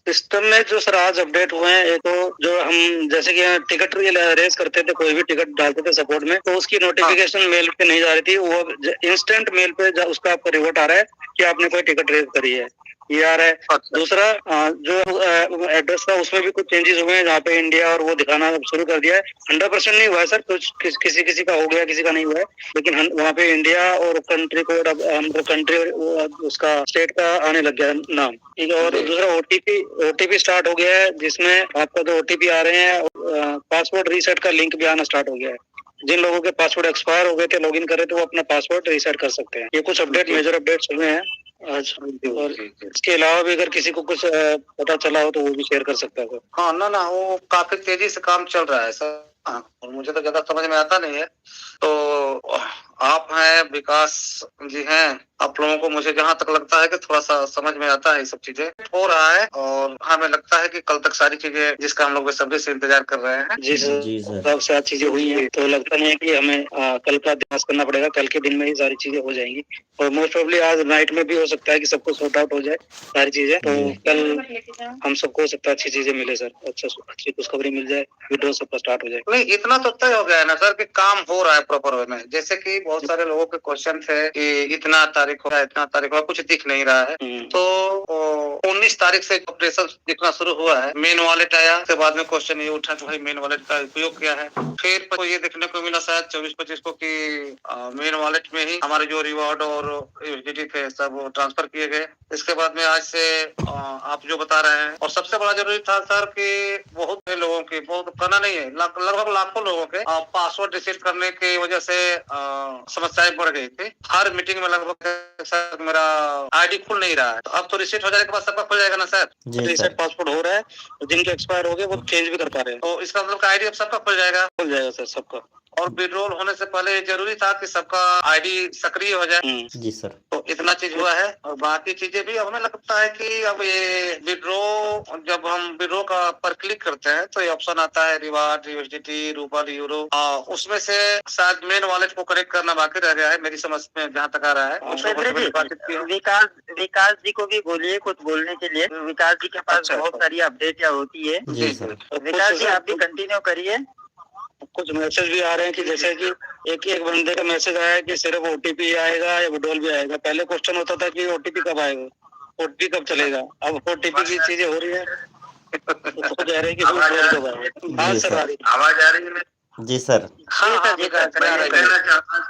System में जो sir आज अपडेट हुए हैं, एक तो जो हम जैसे कि टिकट रेस करते थे, कोई भी टिकट डालते थे सपोर्ट में, तो उसकी नोटिफिकेशन मेल पे नहीं जा रही थी, वो इंस्टेंट मेल पे उसका आपको रिपोर्ट आ रहा है कि आपने कोई टिकट रेस करी है, ये आ रहा है। दूसरा जो एड्रेस था उसमें भी कुछ चेंजेस हुए हैं, जहाँ पे इंडिया और वो दिखाना शुरू कर दिया है। 100% नहीं हुआ है सर, कुछ किसी किसी का हो गया, किसी का नहीं हुआ है, लेकिन वहाँ पे इंडिया और कंट्री कोड, अब हमको कंट्री उसका स्टेट का आने लग गया नाम, ठीक है। और दूसरा ओटीपी स्टार्ट हो गया है, जिसमें आपका जो ओटीपी आ रहे हैं, पासवर्ड रीसेट का लिंक भी आना स्टार्ट हो गया है। जिन लोगों के पासवर्ड एक्सपायर हो गए थे, लॉगिन करे थे, वो अपना पासवर्ड रीसेट कर सकते हैं। ये कुछ अपडेट, मेजर अपडेट्स हुए हैं आज। और इसके अलावा भी अगर किसी को कुछ पता चला हो तो वो भी शेयर कर सकता है। हाँ ना वो काफी तेजी से काम चल रहा है सर। और मुझे तो ज्यादा समझ में आता नहीं है, तो आप हैं, विकास जी हैं, आप लोगों को मुझे जहाँ तक लगता है कि थोड़ा सा समझ में आता है, ये सब चीजें हो रहा है। और हमें लगता है कि कल तक सारी चीजें, जिसका हम लोग बेसब्री से इंतजार कर रहे हैं। जी सर, सब सारी चीजें हुई हैं, तो लगता नहीं है कि हमें कल का अभ्यास करना पड़ेगा, कल के दिन में ही सारी चीजें हो जाएंगी। और मोस्ट प्रोबेबली आज नाइट में भी हो सकता है कि सबको सॉर्ट आउट हो जाए सारी चीजें, तो कल हम सबको हो सकता है अच्छी चीजें मिले सर, अच्छी खुशखबरी मिल जाए, विड्रॉ सबका स्टार्ट हो जाए। नहीं, इतना तो तय हो गया है ना सर कि काम हो रहा है प्रॉपर वे में। जैसे कि बहुत सारे लोगों के क्वेश्चन थे कि इतना तारीख होगा, इतना तारीख होगा, कुछ दिख नहीं रहा है। तो 19 तारीख से ऑपरेशन दिखना शुरू हुआ है। मेन वॉलेट आया, उसके बाद में क्वेश्चन ये उठा कि भाई मेन वॉलेट का उपयोग क्या है। फिर तो ये देखने को मिला शायद 24-25 को कि मेन वॉलेट में ही हमारे जो रिवॉर्ड और यूएसडीटी थे सब ट्रांसफर किए गए। इसके बाद में आज से आप जो बता रहे हैं, और सबसे बड़ा जरूरी था सर कि बहुत से लोगों के, बहुत कहना नहीं है, लगभग लाखों लोगों के पासवर्ड रिसेट करने की वजह से समस्याएं बढ़ गई थी। हर मीटिंग में लगभग सर मेरा आईडी खुल नहीं रहा है। तो अब तो रिसेट हो जाने के बाद सबका खुल जाएगा ना सर? रिसेट पासवर्ड हो रहा है, जिनके एक्सपायर हो गए वो चेंज भी कर पा रहे हैं, तो इसका मतलब आईडी अब सबका खुल जाएगा? खुल जाएगा सर सबका। और विड्रॉल होने से पहले जरूरी था कि सबका आईडी सक्रिय हो जाए। जी सर। तो इतना चीज हुआ है, और बाकी चीजें भी हमें लगता है कि अब ये विड्रॉ, जब हम विड्रॉ का पर क्लिक करते हैं तो ये ऑप्शन आता है रिवार्ड, यूएसडीटी, रूबल, यूरो, उसमें से शायद मेन वॉलेट को कनेक्ट करना बाकी रह गया है मेरी समझ में, जहाँ तक आ रहा है। विकास जी को भी बोलिए कुछ बोलने के लिए। विकास जी के पास बहुत सारी अपडेट होती है। जी सर। विकास जी आप भी कंटिन्यू करिए। कुछ मैसेज भी आ रहे हैं कि जैसे कि एक बंदे का मैसेज आया कि सिर्फ ओटीपी आएगा या विड्रॉल भी आएगा। पहले क्वेश्चन होता था कि ओटीपी कब आएगा, ओटीपी कब चलेगा, अब ओटीपी की चीजें हो रही है, तो कह रहे हैं कि विड्रॉल कब आएगा। हाँ सर, आवाज आ रही है? जी सर।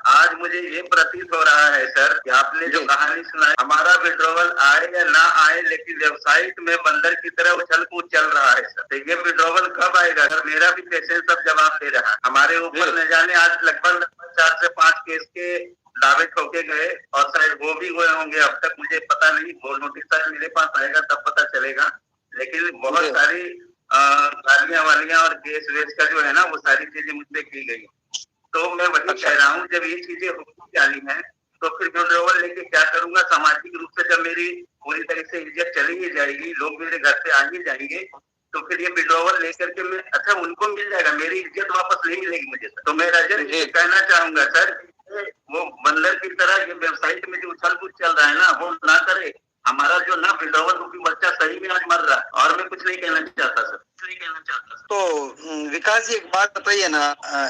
आज मुझे ये प्रतीत हो रहा है सर कि आपने जो कहानी सुनाई, हमारा विड्रॉवल आए या ना आए, लेकिन वेबसाइट में बंदर की तरह उछल कूद चल रहा है सर। तो ये विड्रॉवल कब आएगा सर? मेरा भी पेशेंस सब जवाब दे रहा है। हमारे ऊपर न जाने आज लगभग 4 से 5 केस के दावे ठोके गए, और शायद वो भी हुए होंगे अब तक, मुझे पता नहीं। वो नोटिस शायद मेरे पास आएगा तब पता चलेगा। लेकिन बहुत सारी गालियां वालियां और केस वेस का जो है ना, वो सारी चीजें मुझसे की गई। तो मैं वही कह रहा हूँ, जब ये चीजें होती जानी है तो फिर विड्रॉवल लेके क्या करूंगा? सामाजिक रूप से जब मेरी पूरी तरह से इज्जत चली ही जाएगी, लोग मेरे घर से आ ही जाएंगे, तो फिर ये विड्रॉवल लेकर के मैं, अच्छा उनको मिल जाएगा, मेरी इज्जत वापस नहीं मिलेगी मुझे। तो मैं रजत जी कहना चाहूंगा सर, वो बंदर की तरह ये वेबसाइट में जो उछल कूद चल रहा है ना, वो ना करे। हमारा जो ना विड्रॉवल रूपी बच्चा सही में आज मर रहा है, और मैं कुछ नहीं कहना चाहता सर। तो विकास जी एक बात बताइए ना,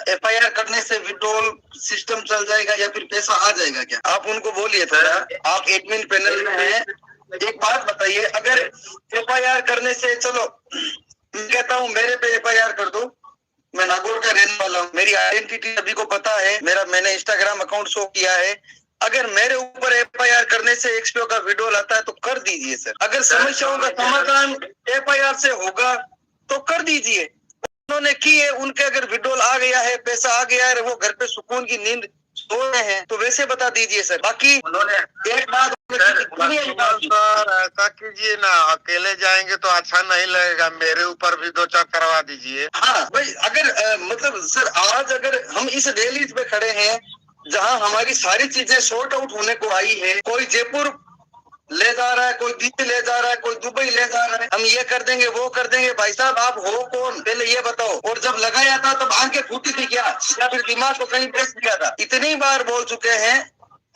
एफआईआर करने से विड्रॉल सिस्टम चल जाएगा या फिर पैसा आ जाएगा क्या? आप उनको बोलिए थोड़ा, आप एडमिन पैनल में हैं। एक बात बताइए, अगर एफआईआर करने से, चलो मैं कहता हूँ मेरे पे एफआईआर कर दो, मैं नागौर का रहने वाला हूँ, मेरी आइडेंटिटी सभी को पता है, मैंने इंस्टाग्राम अकाउंट शो किया है। अगर मेरे ऊपर एफआईआर करने से एक्सपीओ का विड्रॉल आता है तो कर दीजिए सर। अगर समस्याओं का समाधान एफआईआर से होगा तो कर दीजिए। उन्होंने की है, उनके अगर विड्रॉल आ गया है, पैसा आ गया है, वो घर पे सुकून की नींद सो रहे हैं, तो वैसे बता दीजिए सर। बाकी उन्होंने एक बात सर, ऐसा कीजिए ना, अकेले जाएंगे तो अच्छा नहीं लगेगा, मेरे ऊपर भी 2 चार करवा दीजिए। हाँ भाई, अगर मतलब सर आज अगर हम इस रैली पे खड़े हैं जहाँ हमारी सारी चीजें सॉर्ट आउट होने को आई है, कोई जयपुर ले जा रहा है, कोई दिल्ली ले जा रहा है, कोई दुबई ले जा रहा है, हम ये कर देंगे वो कर देंगे। भाई साहब आप हो कौन, पहले ये बताओ। और जब लगाया था तब आंखें फूटी थी क्या, या फिर दिमाग को कहीं प्रेस किया था? इतनी बार बोल चुके हैं,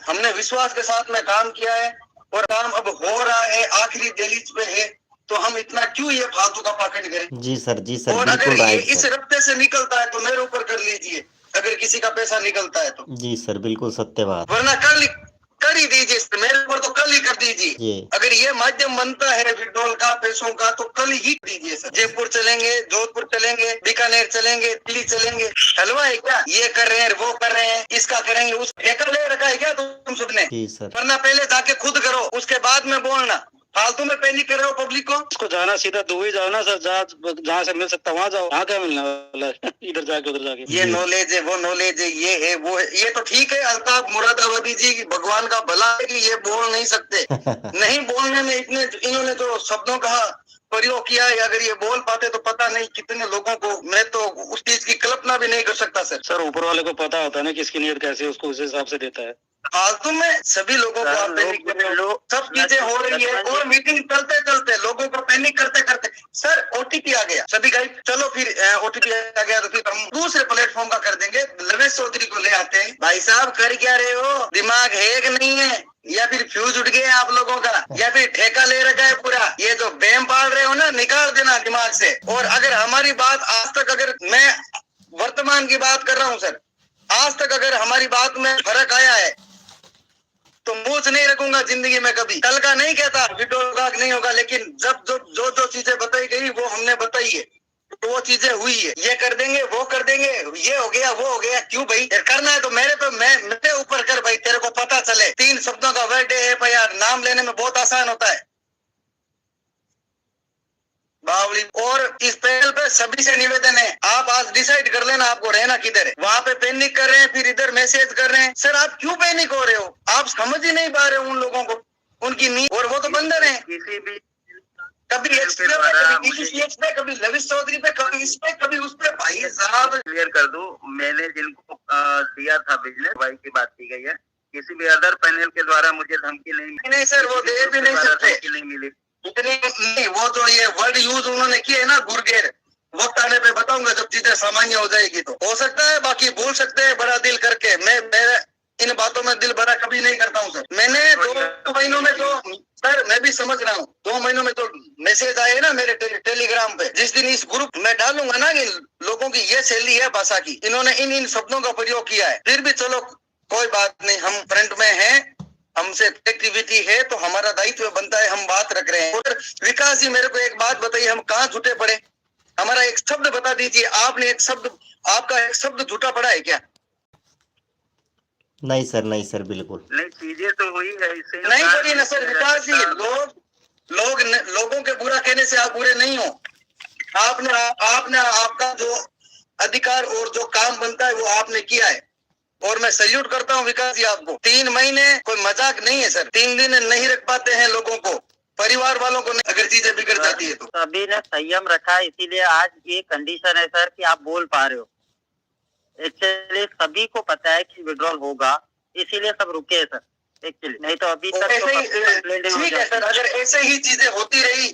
हमने विश्वास के साथ में काम किया है और काम अब हो रहा है, आखिरी दहलीज पे है। तो हम इतना क्यों ये फालतू का पॉकेट करें। जी सर और अगर बिल्कुल ये राइट इस सर। रफ्ते से निकलता है तो मेरे ऊपर कर लीजिए, अगर किसी का पैसा निकलता है तो। जी सर बिल्कुल सत्य बात। वरना कर ही दीजिए, मेरे ऊपर तो कल ही कर दीजिए। जी अगर ये माध्यम बनता है विड्रॉल का पैसों का तो कल ही दीजिए सर। जयपुर चलेंगे, जोधपुर चलेंगे, बीकानेर चलेंगे, दिल्ली चलेंगे। हलवा है क्या? ये कर रहे हैं, वो कर रहे हैं, इसका करेंगे, उस ठेका ले रखा है क्या तुम सबने? जी सर। वरना पहले जाके खुद करो, उसके बाद में बोलना। फालतू में पैनिक कर रहे हो पब्लिक को। उसको जाना सीधा दुबई जाओ ना सर, जहाँ से मिल सकता वहाँ जाओ, वहाँ क्या मिलने वाला है इधर जाके उधर जाके। ये नॉलेज है, वो नॉलेज है, ये है, वो है, ये तो ठीक है। अल्ताफ मुरादाबादी जी की भगवान का भला है कि ये बोल नहीं सकते। नहीं बोलने में इतने इन्होंने जो शब्दों का प्रयोग किया है, अगर ये बोल पाते तो पता नहीं कितने लोगों को, मैं तो उस चीज की कल्पना भी नहीं कर सकता सर। सर ऊपर वाले को पता होता है ना किसकी नीयत कैसी है, उसको उस हिसाब से देता है। फालतू में सभी लोगों को आप पैनिक कर रहे हो, सब चीजें हो रही है और मीटिंग चलते चलते लोगों को पैनिक करते करते सर ओटीपी आ गया, सभी गाइड चलो फिर ओटीपी आ गया तो फिर हम दूसरे प्लेटफॉर्म का कर देंगे। लवेश चौधरी को ले आते हैं। भाई साहब कर क्या रहे हो? दिमाग है कि नहीं है? या फिर फ्यूज उठ गए आप लोगों का, या फिर ठेका ले रखा है पूरा? ये जो बैम पाल रहे हो ना, निकाल देना दिमाग से। और अगर हमारी बात आज तक, अगर मैं वर्तमान की बात कर रहा हूँ सर, आज तक अगर हमारी बात में फर्क आया है तो मुंह से नहीं रखूंगा जिंदगी में कभी। कल का नहीं कहता विड्रॉल का नहीं होगा, लेकिन जब जो चीजें बताई गई वो हमने बताई है, तो वो चीजें हुई है। ये कर देंगे, वो कर देंगे, ये हो गया, वो हो गया। क्यों भाई? करना है तो मेरे ऊपर कर भाई, तेरे को पता चले। 3 शब्दों का वर्ड है एफआईआर, नाम लेने में बहुत आसान होता है बावली। और इस पहल पे सभी से निवेदन है, आप आज डिसाइड कर लेना आपको रहना किधर है। वहाँ पे पैनिक कर रहे हैं, फिर इधर मैसेज कर रहे हैं। सर आप क्यों पैनिक हो रहे हो? आप समझ ही नहीं पा रहे हो उन लोगों को, उनकी नींद। और वो तो बंदर है, किसी भी कभी एक्सपी पे, कभी DCCH पे, कभी लविश चौधरी पे, कभी इस पे, कभी उस पे। भाई साहब क्लियर कर दूं, मैंने जिनको दिया था बिजनेस भाई की बात की गई है, किसी भी अदर पैनल के द्वारा मुझे धमकी नहीं मिली। नहीं सर, वो दे भी नहीं सकते। धमकी नहीं मिली। इतनी नहीं, वो जो ये वर्ड यूज उन्होंने किए ना गुरगेर, वक्त आने पे बताऊंगा जब चीजें सामान्य हो जाएगी तो हो सकता है। बाकी भूल सकते हैं बड़ा दिल करके। मैं इन बातों में दिल बड़ा कभी नहीं करता हूँ सर। मैंने 2 महीनों में जो, सर मैं भी समझ रहा हूँ, 2 महीनों में जो मैसेज आए ना मेरे टेलीग्राम पे, जिस दिन इस ग्रुप में डालूंगा ना कि लोगों की ये शैली है भाषा की, इन्होंने इन शब्दों का प्रयोग किया है। फिर भी चलो कोई बात नहीं, हम फ्रंट में हैं, हमसे एक्टिविटी है तो हमारा दायित्व बनता है, हम बात रख रहे हैं। और विकास जी मेरे को एक बात बताइए, हम कहाँ झूठे पड़े? हमारा एक शब्द बता दीजिए। आपने एक शब्द, आपका एक शब्द झूठा पड़ा है क्या? नहीं सर बिल्कुल नहीं, चीजें तो हुई है इससे नहीं पड़ी ना सर। विकास जी लोगों के बुरा कहने से आप बुरे नहीं हो। आपने आपका जो अधिकार और जो काम बनता है वो आपने किया है, और मैं सैल्यूट करता हूँ विकास जी आपको। 3 महीने कोई मजाक नहीं है सर। 3 दिन नहीं रख पाते हैं लोगों को, परिवार वालों को नहीं, अगर चीजें बिगड़ जाती है तो। सभी ने संयम रखा है, इसीलिए आज ये कंडीशन है सर कि आप बोल पा रहे हो। एक्चुअली सभी को पता है कि विड्रॉल होगा, इसीलिए सब रुके हैं सर एक्चुअली। नहीं तो अभी तक ठीक है सर, अगर ऐसे ही चीजें होती रही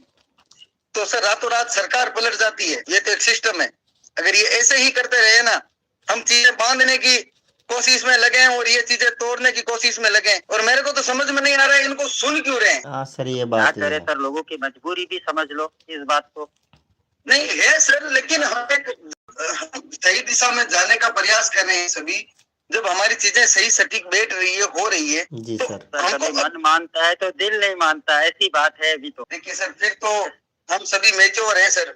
तो सर रातों रात सरकार पलट जाती है। ये तो एक सिस्टम है। अगर ये ऐसे ही करते रहे ना, हम चीजें बांधने की कोशिश में लगे और ये चीजें तोड़ने की कोशिश में लगे, और मेरे को तो समझ में नहीं आ रहा है इनको सुन क्यों रहे हैं। हाँ सर ये क्या बात करे है सर, लोगों की मजबूरी भी समझ लो इस बात को। नहीं है सर, लेकिन हम एक सही दिशा में जाने का प्रयास कर रहे हैं सभी। जब हमारी चीजें सही सटीक बैठ रही है, हो रही है, जी तो सर। कभी मन मानता है तो दिल नहीं मानता, ऐसी बात है अभी तो। देखिए सर, फिर तो हम सभी मेच्योर हैं सर,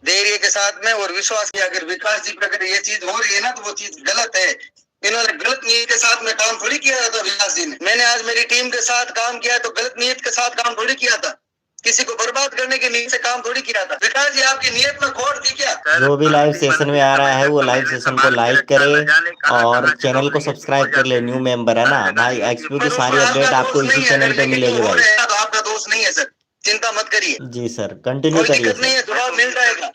धैर्य के साथ में और विश्वास किया। अगर विकास जी पे अगर ये चीज हो रही है ना तो वो चीज गलत है। इन्होंने गलत नीयत के साथ में काम थोड़ी किया था विकास जी ने। मैंने आज मेरी टीम के साथ काम किया तो गलत नीयत के साथ काम थोड़ी किया था, किसी को बर्बाद करने की नीयत से काम थोड़ी किया था। विकास जी आपकी नीयत में खोट थी क्या? जो भी लाइव सेशन में आ रहा है वो लाइव सेशन को लाइक करे और चैनल को सब्सक्राइब कर ले। न्यू मेंबर है ना भाई, एक्सपी की सारी अपडेट आपको इसी चैनल पे मिलेगी भाई। तो आपका दोस्त नहीं है सर, चिंता मत करिए। जी सर कंटिन्यू कोई करिए दिक्कत नहीं है, जवाब मिल जाएगा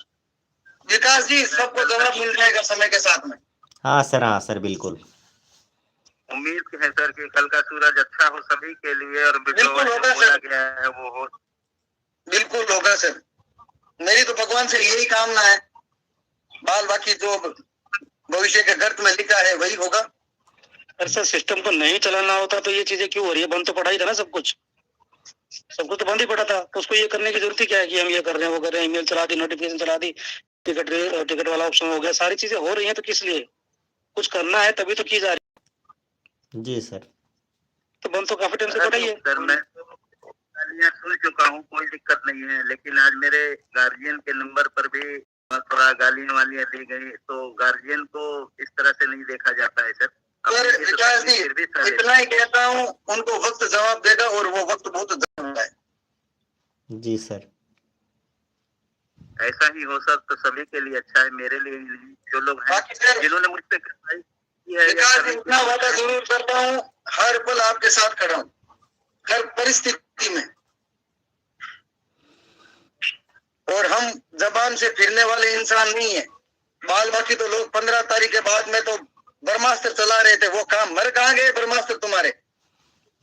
विकास जी, सबको जवाब मिल जाएगा समय के साथ में। हाँ सर बिल्कुल। उम्मीद है सर कि कल का सूरज अच्छा हो सभी के लिए, और बिल्कुल होगा बोला सर, गया है वो हो। बिल्कुल होगा सर। मेरी तो भगवान से यही कामना है। बाकी जो भविष्य के गर्त में लिखा है वही होगा। अरे सर सिस्टम को नहीं चलाना होता तो ये चीजें क्यों हो रही है? बंद तो पड़ा ही था ना सब कुछ। सब कुछ तो बंद ही पड़ा था, तो उसको ये करने की जरूरत ही क्या है कि हम ये कर रहे हैं, वो कर रहे हैं, ईमेल चला दी, नोटिफिकेशन चला दी, टिकट वाला ऑप्शन हो गया, सारी चीजें हो रही हैं, तो किस लिए? कुछ करना है तभी तो की जा रही जी सर। तो बंद तो काफी टाइम से पड़ा ही है। सर मैं गालियाँ सुन चुका हूँ, कोई दिक्कत नहीं है, लेकिन आज मेरे गार्जियन के नंबर पर भी थोड़ा गालियाँ वालियाँ दी गई, तो गार्जियन को इस तरह से नहीं देखा जाता है सर। सर विकास जी, इतना ही कहता हूँ, उनको वक्त जवाब देगा और वो वक्त बहुत जरूरी है। जी सर। ऐसा ही हो सर तो सभी के लिए अच्छा है, मेरे लिए ही नहीं, जो लोग हैं जिन्होंने मुझ पे कार्रवाई की है। विकास जी, इतना वादा जरूर करता हूँ, हर पल आपके साथ खड़ा हूँ, हर परिस्थिति में। और हम जबान से फिरने वाले इंसान नहीं है। बाल बाकी तो लोग 15 तारीख के बाद में तो ब्रह्मास्त्र चला रहे थे, वो काम मर कहाँ गए ब्रह्मास्त्र तुम्हारे?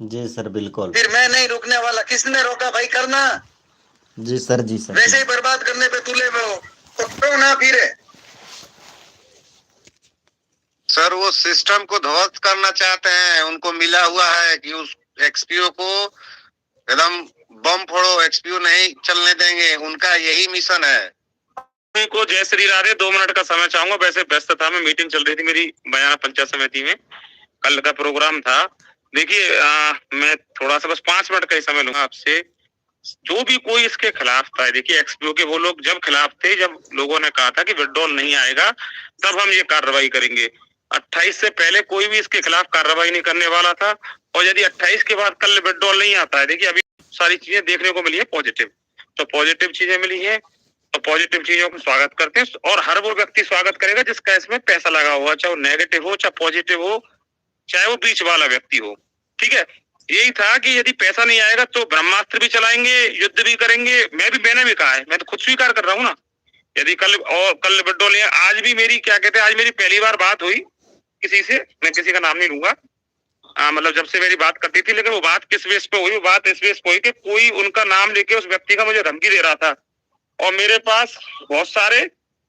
जी सर बिल्कुल। फिर मैं नहीं रुकने वाला, किसने रोका भाई करना? जी सर। जी सर। वैसे ही बर्बाद करने पे तुले में हो तो क्यों ना फिरे? सर वो सिस्टम को ध्वस्त करना चाहते हैं, उनको मिला हुआ है कि उस एक्सपीओ को एकदम बम फोड़ो, एक्सपीओ नहीं चलने देंगे, उनका यही मिशन है। को जय श्री राधे, 2 मिनट का समय चाहूंगा, वैसे व्यस्त था मैं, मीटिंग चल रही थी मेरी बयाना पंचायत समिति में, कल का प्रोग्राम था। देखिए मैं थोड़ा सा बस 5 मिनट का ही समय लूंगा आपसे। जो भी कोई इसके खिलाफ था, देखिए एक्सपीओ के वो लोग जब खिलाफ थे, जब लोगों ने कहा था कि विड्रॉल नहीं आएगा तब हम ये कार्रवाई करेंगे। 28 से पहले कोई भी इसके खिलाफ कार्रवाई नहीं करने वाला था, और यदि 28 के बाद कल विड्रॉल नहीं आता है, देखिए अभी सारी चीजें देखने को मिली है पॉजिटिव, तो पॉजिटिव चीजें मिली है, तो पॉजिटिव चीजों को स्वागत करते हैं, और हर वो व्यक्ति स्वागत करेगा जिसका इसमें पैसा लगा हुआ, चाहे वो नेगेटिव हो, चाहे पॉजिटिव हो, चाहे वो बीच वाला व्यक्ति हो। ठीक है, यही था कि यदि पैसा नहीं आएगा तो ब्रह्मास्त्र भी चलाएंगे, युद्ध भी करेंगे। मैंने भी कहा है, मैं तो खुद स्वीकार कर रहा हूँ ना, यदि कल विड्रॉल, आज भी मेरी क्या कहते हैं, आज मेरी पहली बार बात हुई किसी से, मैं किसी का नाम नहीं लूंगा, मतलब जब से मेरी बात करती थी, लेकिन वो बात किस बेस पे हुई? वो बात इस बेस पे हुई कि कोई उनका नाम लेके उस व्यक्ति का मुझे धमकी दे रहा था, और मेरे पास बहुत सारे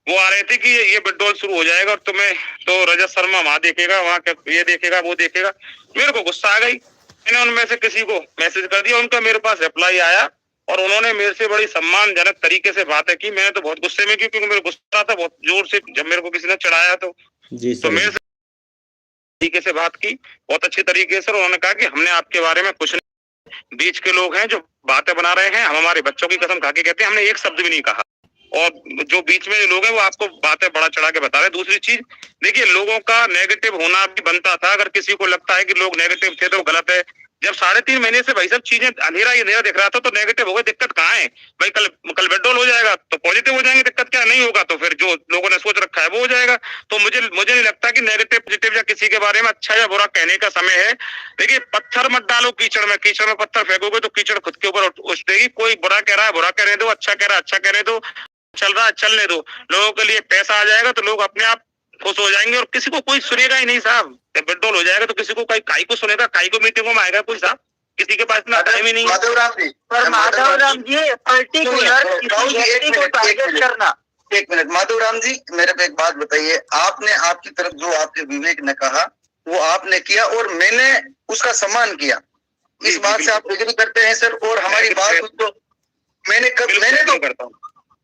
वो आ रहे थे कि ये विड्रॉल शुरू हो जाएगा और तुम्हें तो रजत शर्मा वहां देखेगा, वहां ये देखेगा, वो देखेगा। मेरे को गुस्सा आ गई, मैंने उनमें से किसी को मैसेज कर दिया, उनका मेरे पास रिप्लाई आया, और उन्होंने मेरे से बड़ी सम्मानजनक तरीके से बातें की। मैंने तो बहुत गुस्से में की, क्योंकि मेरे गुस्सा था बहुत जोर से, जब मेरे को किसी ने चढ़ाया तो मेरे से तरीके से बात की, बहुत अच्छी तरीके से। उन्होंने कहा कि हमने आपके बारे में कुछ नहीं, बीच के लोग हैं जो बातें बना रहे हैं, हम हमारे बच्चों की कसम खा के कहते हैं हमने एक शब्द भी नहीं कहा, और जो बीच में लोग हैं वो आपको बातें बड़ा चढ़ा के बता रहे हैं। दूसरी चीज, देखिए लोगों का नेगेटिव होना भी बनता था, अगर किसी को लगता है कि लोग नेगेटिव थे तो गलत है। जब 3.5 महीने से भाई सब चीजें अंधेरा ही अंधेरा दिख रहा था, तो नेगेटिव हो गए, दिक्कत कहाँ है भाई? कल विड्रॉल हो जाएगा तो पॉजिटिव हो जाएंगे, दिक्कत क्या? नहीं होगा तो फिर जो लोगों ने सोच रखा है वो हो जाएगा। तो मुझे नहीं लगता कि नेगेटिव पॉजिटिव या किसी के बारे में अच्छा या बुरा कहने का समय है। देखिए पत्थर मत डालो कीचड़ में पत्थर फेंकोगे तो कीचड़ खुद के ऊपर उछलेगी। कोई बुरा कह रहा है बुरा कहने दो, अच्छा कह रहा है अच्छा कहने दो, चल रहा है चलने दो। लोगों के लिए पैसा आ जाएगा तो लोग अपने आप खुश हो जाएंगे, और किसी को कोई सुनेगा ही नहीं साहब। विड्रॉल हो जाएगा तो किसी को काई को सुनेगा, काई को मीटिंगों में आएगा कोई साहब? किसी के पास इतना टाइम ही नहीं है। माधवराम जी, पर्टिकुलर करना। एक मिनट माधवराम जी, मेरे पे एक बात बताइए, आपने आपकी तरफ जो आपके विवेक ने कहा वो आपने किया, और मैंने उसका सम्मान किया, इस बात से आप एग्री करते हैं सर? और हमारी बात तो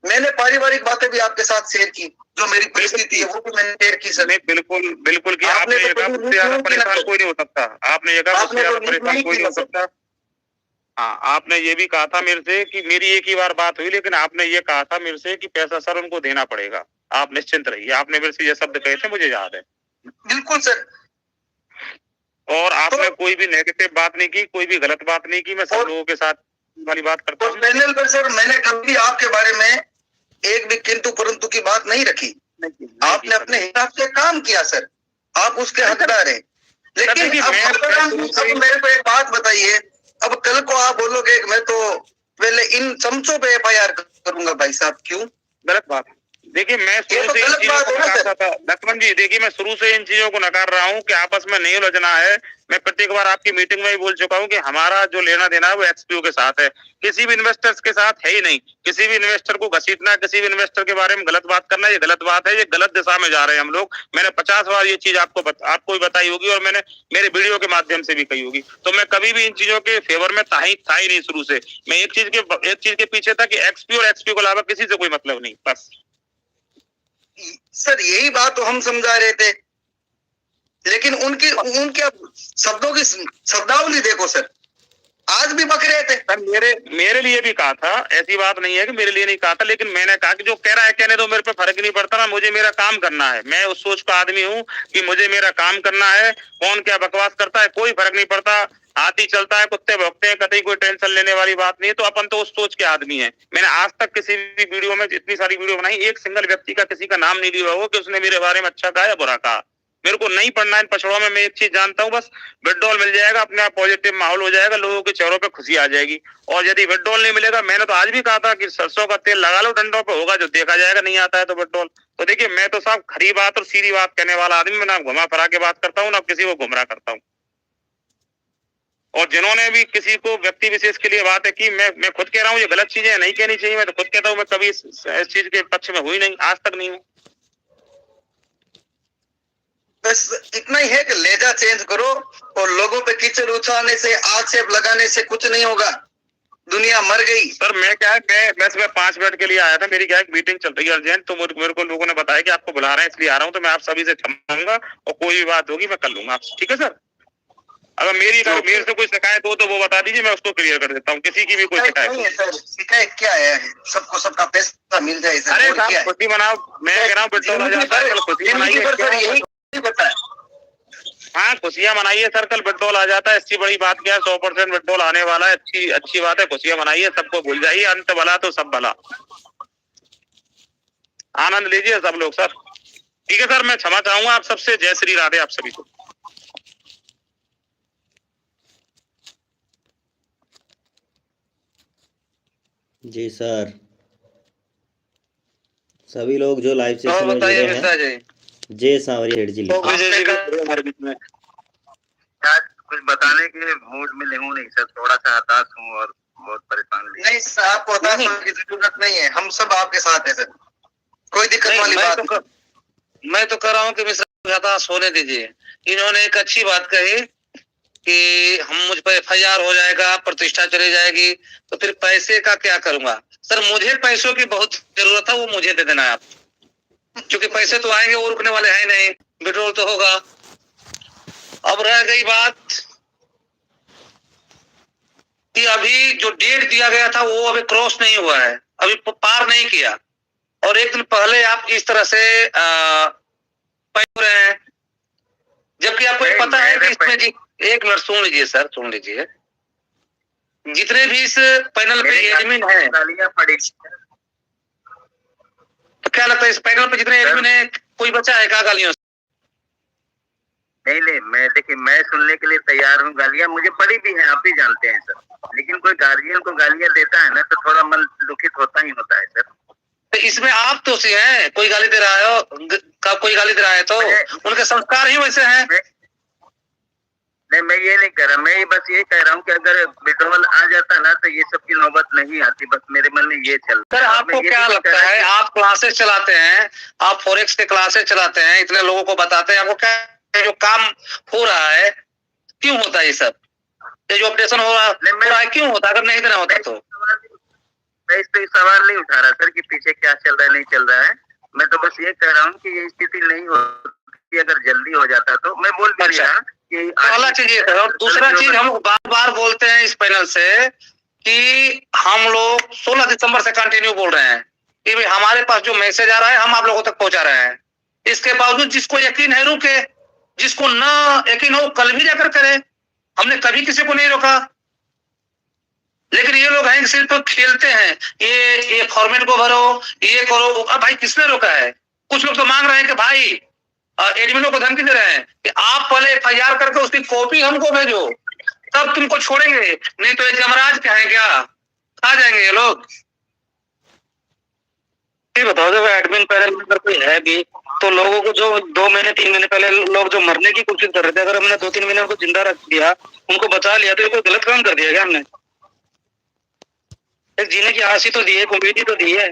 मैंने पारिवारिक बातें भी आपके साथ शेयर की, जो मेरी परिस्थिति है वो भी मैंने शेयर की सर। बिल्कुल कि आपने ये कहा मुझसे ज्यादा परेशान कोई नहीं हो सकता, आपने ये कहा मुझसे ज्यादा परेशान कोई नहीं हो सकता। हाँ, आपने ये भी कहा था मेरे से कि मेरी एक ही बार बात हुई, लेकिन आपने ये कहा था मेरे से कि पैसा सर उनको देना पड़ेगा, आप निश्चिंत रहिए। आपने मेरे से ये शब्द कहे थे, मुझे याद है। बिल्कुल सर। और आपने कोई भी नेगेटिव बात नहीं की, कोई भी गलत बात नहीं की। मैं सब लोगों के साथ वाली बात करता हूँ। पैनल पर सर मैंने कभी आपके बारे में एक भी किंतु परंतु की बात नहीं रखी। आपने अपने हिसाब से काम किया सर, आप उसके हकदार हैं। लेकिन अब मेरे को एक बात बताइए, अब कल को आप बोलोगे मैं तो पहले इन चमचों पे FIR करूंगा भाई साहब, क्यों? गलत बात, देखिए मैं ये शुरू तो से इन गलत चीजों बात को है ना नकारता सर। था लक्ष्मण जी, देखिए मैं शुरू से इन चीजों को नकार रहा हूँ कि आपस में नहीं उलझना है। मैं प्रत्येक बार आपकी मीटिंग में भी बोल चुका हूँ कि हमारा जो लेना देना है वो एक्सपीओ के साथ है, किसी भी इन्वेस्टर्स के साथ है ही नहीं। किसी भी इन्वेस्टर को घसीटना, किसी भी इन्वेस्टर के बारे में गलत बात करना, ये गलत बात है, ये गलत दिशा में जा रहे हैं हम लोग। मैंने 50 बार ये चीज आपको भी बताई होगी और मैंने मेरे वीडियो के माध्यम से भी कही होगी। तो मैं कभी भी इन चीजों के फेवर में था ही नहीं शुरू से। मैं एक चीज के पीछे था कि एक्सपीओ और एक्सपीओ के अलावा किसी से कोई मतलब नहीं, बस। सर यही बात तो हम समझा रहे थे, लेकिन उनके शब्दों की शब्दावली देखो सर, आज भी बक रहे थे। सर मेरे लिए भी कहा था, ऐसी बात नहीं है कि मेरे लिए नहीं कहा था, लेकिन मैंने कहा कि जो कह रहा है कहने दो, मेरे पे फर्क नहीं पड़ता ना, मुझे मेरा काम करना है। मैं उस सोच का आदमी हूँ कि मुझे मेरा काम करना है। कौन क्या बकवास करता है कोई फर्क नहीं पड़ता, हाथी चलता है कुत्ते भौंकते हैं, कतई कोई टेंशन लेने वाली बात नहीं है। तो अपन तो उस सोच के आदमी है। मैंने आज तक किसी भी वीडियो में, इतनी सारी वीडियो बनाई, एक सिंगल व्यक्ति का किसी का नाम नहीं लिया हो कि उसने मेरे बारे में अच्छा कहा या बुरा कहा। मेरे को नहीं पढ़ना इन पछड़ों में। मैं एक चीज जानता हूँ, बस विड्रॉल मिल जाएगा, अपने आप पॉजिटिव माहौल हो जाएगा, लोगों के चेहरों पे खुशी आ जाएगी। और यदि विड्रॉल नहीं मिलेगा, मैंने तो आज भी कहा था कि सरसों का तेल लगा लो डंडों पे, होगा जो देखा जाएगा, नहीं आता है तो विड्रॉल। तो देखिए मैं तो साहब खरी बात और सीधी बात कहने वाला आदमी, मैं ना घुमा फिरा के बात करता हूँ ना किसी को गुमराह करता हूँ। और जिन्होंने भी किसी को व्यक्ति विशेष के लिए बात है कि मैं खुद कह रहा हूँ ये गलत चीजें नहीं कहनी चाहिए, मैं तो खुद कहता हूँ मैं कभी इस चीज के पक्ष में हुई नहीं, आज तक नहीं हूँ। बस इतना ही है कि लेजा चेंज करो, और लोगों पे कीचड़ उछालने से, आक्षेप लगाने से कुछ नहीं होगा। दुनिया मर गई। सर मैं क्या है, मैं सुबह 5 मिनट के लिए आया था, मेरी क्या एक मीटिंग चल रही है अर्जेंट, तो मेरे को लोगों ने बताया कि आपको बुला रहे हैं इसलिए आ रहा हूँ। तो मैं आप सभी से क्षमा मांगूंगा और कोई भी बात होगी मैं कर लूंगा आपसे, ठीक है सर। अगर मेरे से कोई शिकायत हो तो वो बता दीजिए, मैं उसको क्लियर कर देता हूँ। किसी की भी कोई शिकायत नहीं है सर, शिकायत क्या है, सबको सबका पैसा मिल जाए सर। अरे साहब खुशी मनाओ, मैं कह रहा हूँ पेट्रोल आ जाता है, कल खुशी मनाइए। हाँ खुशियां मनाइए सर, कल पेट्रोल आ जाता है, इसकी बड़ी बात क्या है, 100% पेट्रोल आने वाला है, अच्छी बात है, खुशियां मनाइए, सबको भूल जाइए, अंत भला तो सब भला, आनंद लीजिए सब लोग सर। ठीक है सर, मैं क्षमा चाहूंगा आप सबसे। जय श्री राधे आप सभी को। जी सर, सभी लोग जो लाइव सेशन में जुड़े हैं, जय सांवरिया सेठ जी। हमारे बीच में आज कुछ बताने के मूड में नहीं हूँ, नहीं सर, थोड़ा सा हताश हूँ और बहुत परेशान भी। नहीं सर, आपको हताश होने की जरूरत नहीं है, हम सब आपके साथ हैं सर, कोई दिक्कत वाली बात नहीं। मैं तो कह रहा हूँ कि मिश्रा हताश होने दीजिए। इन्होंने एक अच्छी बात कही कि हम मुझ पर FIR हो जाएगा, प्रतिष्ठा चली जाएगी, तो फिर पैसे का क्या करूंगा। सर मुझे पैसों की बहुत जरूरत है, वो मुझे दे देना है आप, क्योंकि पैसे तो आएंगे, वो रुकने वाले हैं नहीं, विड्रॉल तो होगा। अब रह गई बात कि अभी जो डेट दिया गया था वो अभी क्रॉस नहीं हुआ है, अभी पार नहीं किया, और एक दिन पहले आप इस तरह से पैसे रहे हैं, जबकि आपको पता है कि इसमें जी, एक मिनट सुन लीजिए सर, सुन लीजिए। जितने भी इस पैनल पे एडमिन है, तो क्या लगता है इस पैनल पे जितने एडमिन है, कोई बचा है क्या गालियों से? नहीं, मैं देखिए, मैं सुनने के लिए तैयार हूँ। गालियाँ मुझे पड़ी भी हैं, आप भी जानते हैं सर, लेकिन कोई गार्जियन को गालियाँ देता है ना तो थोड़ा मन दुखित होता ही होता है सर। तो इसमें आप दोषी हैं, कोई गाली दे रहा है, कोई गाली दे रहा है तो उनके संस्कार ही वैसे हैं। नहीं, मैं ये नहीं कह रहा, मैं बस ये कह रहा हूँ कि अगर विड्रॉल आ जाता ना तो ये सब की नौबत नहीं आती, बस मेरे मन में ये चलता है। सर आपको क्या लगता है, आप क्लासेस चलाते हैं, आप फॉरेक्स के क्लासेस चलाते हैं, इतने लोगों को बताते हैं, आपको क्या जो काम हो रहा है क्यों होता है ये सब, ये जो ऑपरेशन हो रहा है क्यों होता है, अगर नहीं देना होता तो? मैं इस पे सवाल नहीं उठा रहा सर कि पीछे क्या चल रहा है नहीं चल रहा है, मैं तो बस ये कह रहा हूँ कि ये स्थिति नहीं होती, अगर जल्दी हो जाता तो। मैं बोल भी रहा कि पहला चीज ये है, और दूसरा चीज हम बार बार बोलते हैं इस पैनल से कि हम लोग 16 दिसंबर से कंटिन्यू बोल रहे हैं कि भाई हमारे पास जो मैसेज आ रहा है हम आप लोगों तक पहुंचा रहे हैं। इसके बावजूद जिसको यकीन है रुके, जिसको ना यकीन हो कल भी जाकर करे, हमने कभी किसी को नहीं रोका। लेकिन ये लोग हैं सिर्फ खेलते हैं, ये फॉर्मेट को भरो, ये करो। अब भाई किसने रोका है? कुछ लोग तो मांग रहे हैं कि भाई एडमिनों को धमकी दे रहे हैं कि आप पहले FIR करके उसकी कॉपी हमको भेजो, तब तुमको छोड़ेंगे, नहीं तो ये जमराज क्या है क्या, आ जाएंगे ये लोग। ये बताओ, जब एडमिन पैनल में अगर कोई है भी तो लोगों को जो 2 महीने 3 महीने पहले लोग जो मरने की कोशिश कर रहे थे, अगर हमने 2-3 महीने उनको जिंदा रख दिया, उनको बचा लिया, तो ये कोई गलत काम कर दिया क्या हमने? एक जीने की आस ही तो दी है, उम्मीद ही तो दी है।